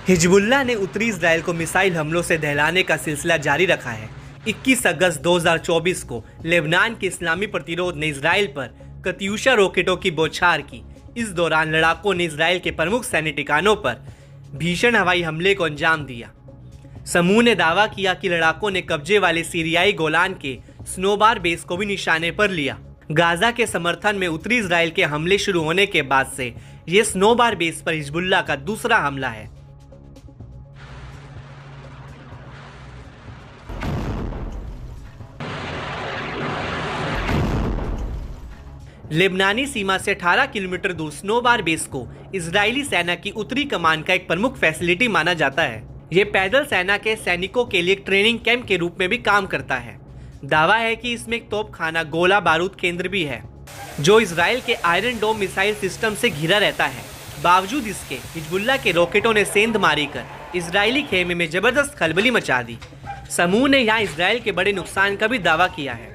Hezbollah ने उत्तरी Israel को मिसाइल हमलों से दहलाने का सिलसिला जारी रखा है। 21 अगस्त 2024 को लेबनान के इस्लामी प्रतिरोध ने इजराइल पर कत्यूशा रॉकेटों की बौछार की। इस दौरान लड़ाकों ने इजराइल के प्रमुख सैन्य ठिकानों पर भीषण हवाई हमले को अंजाम दिया। समूह ने दावा किया कि लड़ाकों ने कब्जे वाले सीरियाई गोलान के स्नोबार बेस को भी निशाने पर लिया। गाजा के समर्थन में उत्तरी इजराइल के हमले शुरू होने के बाद से ये स्नोबार बेस पर हिजबुल्लाह का दूसरा हमला है। लेबनानी सीमा से 18 किलोमीटर दूर स्नोबार बेस को इजरायली सेना की उत्तरी कमान का एक प्रमुख फैसिलिटी माना जाता है। ये पैदल सेना के सैनिकों के लिए एक ट्रेनिंग कैंप के रूप में भी काम करता है। दावा है कि इसमें एक तोपखाना गोला बारूद केंद्र भी है जो इजराइल के आयरन डोम मिसाइल सिस्टम से घिरा रहता है। बावजूद इसके हिजबुल्लाह के रॉकेटों ने सेंधमारी कर इजरायली खेमे में जबरदस्त खलबली मचा दी। समूह ने यहाँ इजराइल के बड़े नुकसान का भी दावा किया है।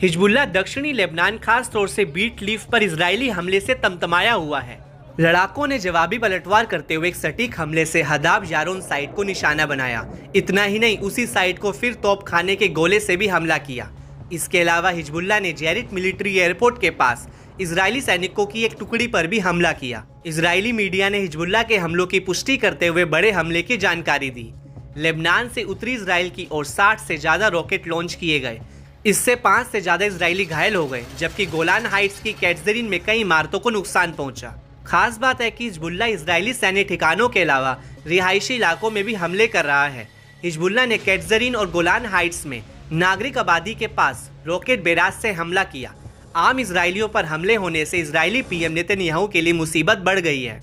हिजबुल्लाह दक्षिणी लेबनान खास तौर से बीट लीफ पर इजरायली हमले से तमतमाया हुआ है। लड़ाकों ने जवाबी पलटवार करते हुए एक सटीक हमले से हदाब यारोन साइट को निशाना बनाया। इतना ही नहीं, उसी साइट को फिर तोपखाने के गोले से भी हमला किया। इसके अलावा हिजबुल्लाह ने जेरिट मिलिट्री एयरपोर्ट के पास इजरायली सैनिकों की एक टुकड़ी पर भी हमला किया। इजरायली मीडिया ने हिजबुल्लाह के हमलों की पुष्टि करते हुए बड़े हमले की जानकारी दी। लेबनान से उत्तरी इजराइल की ओर 60 से ज्यादा रॉकेट लॉन्च किए गए। इससे 5 से ज्यादा इजरायली घायल हो गए, जबकि गोलान हाइट्स की कैट्जरीन में कई इमारतों को नुकसान पहुंचा। खास बात है कि हिजबुल्लाह इजरायली सैन्य ठिकानों के अलावा रिहायशी इलाकों में भी हमले कर रहा है। हिजबुल्लाह ने कैट्जरीन और गोलान हाइट्स में नागरिक आबादी के पास रॉकेट बैराज से हमला किया। आम इजरायलियों पर हमले होने से इजरायली पीएम नेतन्याहू के लिए मुसीबत बढ़ गई है।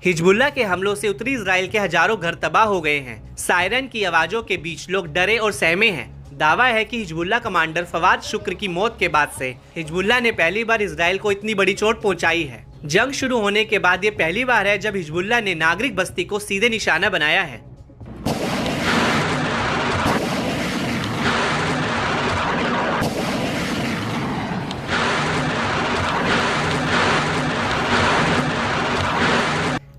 हिजबुल्लाह के हमलों से उत्तरी इजराइल के हजारों घर तबाह हो गए हैं। सायरन की आवाजों के बीच लोग डरे और सहमे हैं। दावा है कि हिजबुल्लाह कमांडर फवाद शुक्र की मौत के बाद से हिजबुल्लाह ने पहली बार इजराइल को इतनी बड़ी चोट पहुंचाई है। जंग शुरू होने के बाद ये पहली बार है जब हिजबुल्लाह ने नागरिक बस्ती को सीधे निशाना बनाया है।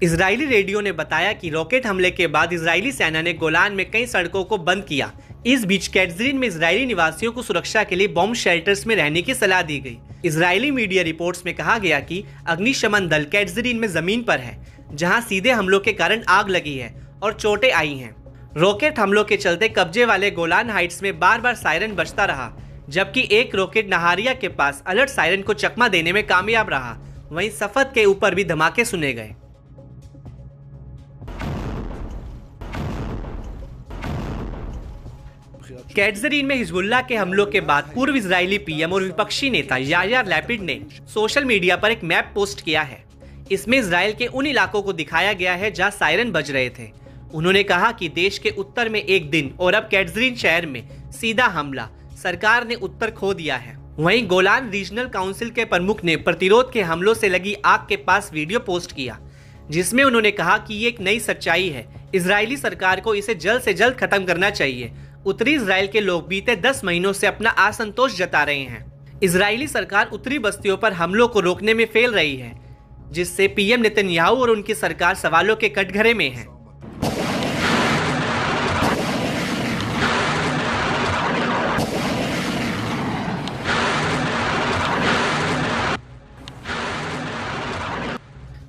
इजरायली रेडियो ने बताया कि रॉकेट हमले के बाद इजरायली सेना ने गोलान में कई सड़कों को बंद किया। इस बीच कैट्जरीन में इजरायली निवासियों को सुरक्षा के लिए बॉम्ब शेल्टर्स में रहने की सलाह दी गई। इजरायली मीडिया रिपोर्ट्स में कहा गया कि अग्निशमन दल कैट्जरीन में जमीन पर है, जहां सीधे हमलों के कारण आग लगी है और चोटें आई हैं। रॉकेट हमलों के चलते कब्जे वाले गोलान हाइट्स में बार बार सायरन बजता रहा, जबकि एक रॉकेट नहारिया के पास अलर्ट सायरन को चकमा देने में कामयाब रहा। वहीं सफद के ऊपर भी धमाके सुने गए। कैट्जरीन में हिजबुल्लाह के हमलों के बाद पूर्व इजरायली पीएम और विपक्षी नेता यायार लैपिड ने सोशल मीडिया पर एक मैप पोस्ट किया है। इसमें इजराइल के उन इलाकों को दिखाया गया है जहां सायरन बज रहे थे। उन्होंने कहा कि देश के उत्तर में एक दिन और अब कैट्जरीन शहर में सीधा हमला, सरकार ने उत्तर खो दिया है। वहीं गोलान रीजनल काउंसिल के प्रमुख ने प्रतिरोध के हमलों से लगी आग के पास वीडियो पोस्ट किया, जिसमें उन्होंने कहा कि ये एक नई सच्चाई है। इजरायली सरकार को इसे जल्द से जल्द खत्म करना चाहिए। उत्तरी इजराइल के लोग बीते 10 महीनों से अपना असंतोष जता रहे हैं। इजरायली सरकार उत्तरी बस्तियों पर हमलों को रोकने में फेल रही है, जिससे पीएम नेतन्याहू और उनकी सरकार सवालों के कटघरे में है।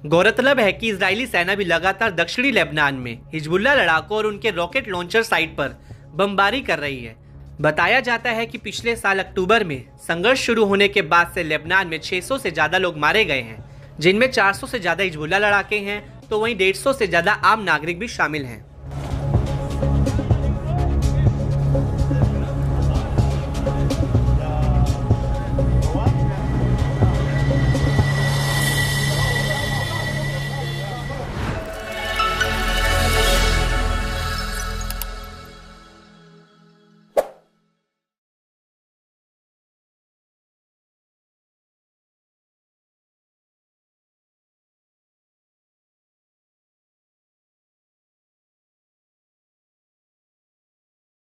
गौरतलब है कि इजरायली सेना भी लगातार दक्षिणी लेबनान में हिजबुल्लाह लड़ाकों और उनके रॉकेट लॉन्चर साइट पर बमबारी कर रही है। बताया जाता है कि पिछले साल अक्टूबर में संघर्ष शुरू होने के बाद से लेबनान में 600 से ज्यादा लोग मारे गए हैं, जिनमें 400 से ज्यादा हिजबुल्लाह लड़ाके हैं, तो वहीं 150 से ज्यादा आम नागरिक भी शामिल हैं।